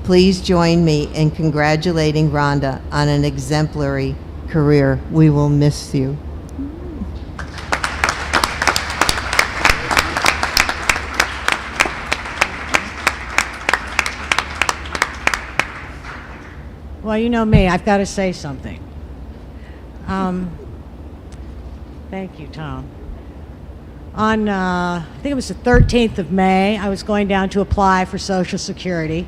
Please join me in congratulating Rhonda on an exemplary career. We will miss you. Well, you know me, I've got to say something. Thank you, Tom. On, I think it was the 13th of May, I was going down to apply for Social Security,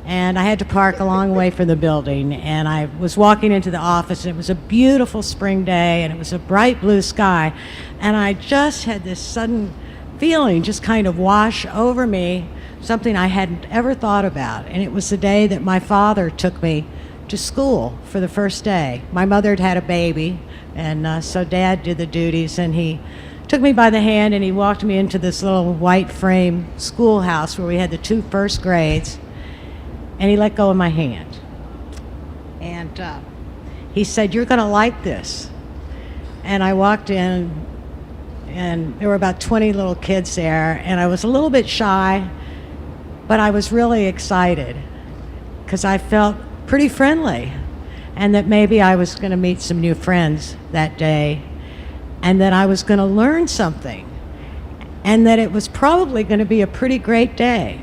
and I had to park a long way from the building, and I was walking into the office, and it was a beautiful spring day, and it was a bright blue sky, and I just had this sudden feeling just kind of wash over me, something I hadn't ever thought about, and it was the day that my father took me to school for the first day. My mother had had a baby, and so Dad did the duties, and he took me by the hand and he walked me into this little white frame schoolhouse where we had the 2 first grades, and he let go of my hand. And he said, "You're going to like this." And I walked in, and there were about 20 little kids there, and I was a little bit shy, but I was really excited because I felt pretty friendly, and that maybe I was going to meet some new friends that day, and that I was going to learn something, and that it was probably going to be a pretty great day.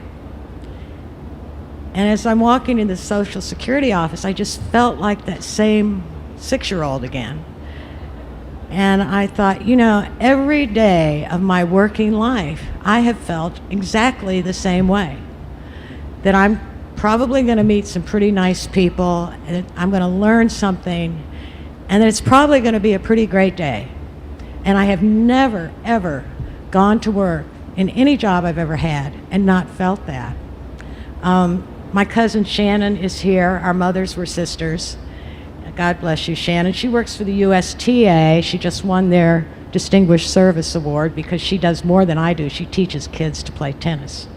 And as I'm walking in the Social Security office, I just felt like that same 6-year-old again. And I thought, you know, every day of my working life, I have felt exactly the same way. That I'm probably going to meet some pretty nice people, and I'm going to learn something, and that it's probably going to be a pretty great day. And I have never, ever gone to work in any job I've ever had and not felt that. My cousin Shannon is here. Our mothers were sisters. God bless you, Shannon. She works for the USTA. She just won their Distinguished Service Award because she does more than I do. She teaches kids to play tennis.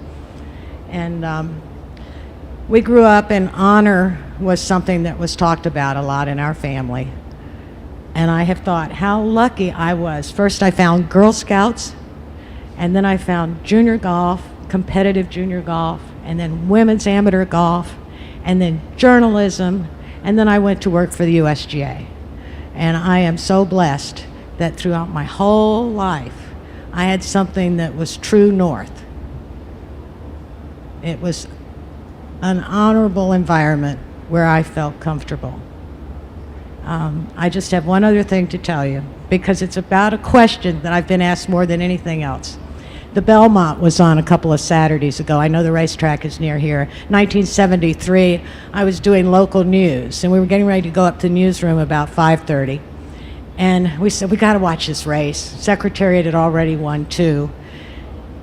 And we grew up, and honor was something that was talked about a lot in our family. And I have thought how lucky I was. First I found Girl Scouts, and then I found junior golf, competitive junior golf, and then women's amateur golf, and then journalism, and then I went to work for the USGA. And I am so blessed that throughout my whole life, I had something that was true north. It was an honorable environment where I felt comfortable. I just have one other thing to tell you, because it's about a question that I've been asked more than anything else. The Belmont was on a couple of Saturdays ago. I know the racetrack is near here. 1973, I was doing local news, and we were getting ready to go up to the newsroom about 5:30. And we said, we got to watch this race. Secretariat had already won 2.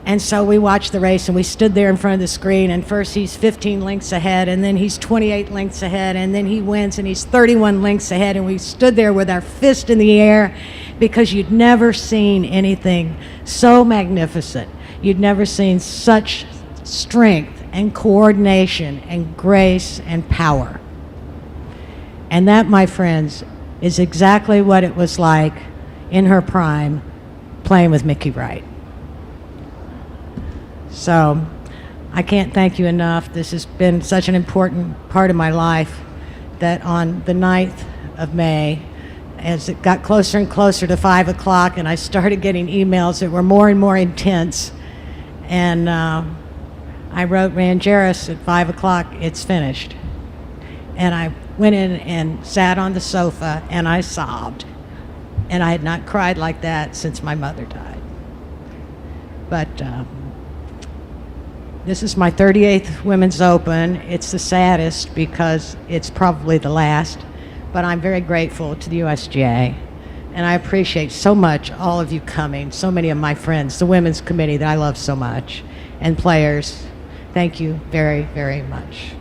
And so we watched the race, and we stood there in front of the screen, and first he's 15 lengths ahead, and then he's 28 lengths ahead, and then he wins, and he's 31 lengths ahead, and we stood there with our fist in the air because you'd never seen anything so magnificent. You'd never seen such strength and coordination and grace and power. And that, my friends, is exactly what it was like in her prime playing with Mickey Wright. So I can't thank you enough. This has been such an important part of my life that on the 9th of May, as it got closer and closer to 5 o'clock, and I started getting emails that were more and more intense, and I wrote Rangeris at 5 o'clock, it's finished. And I went in and sat on the sofa, and I sobbed. And I had not cried like that since my mother died. But this is my 38th Women's Open. It's the saddest because it's probably the last, but I'm very grateful to the USGA, and I appreciate so much all of you coming, so many of my friends, the Women's Committee that I love so much, and players. Thank you very, very much.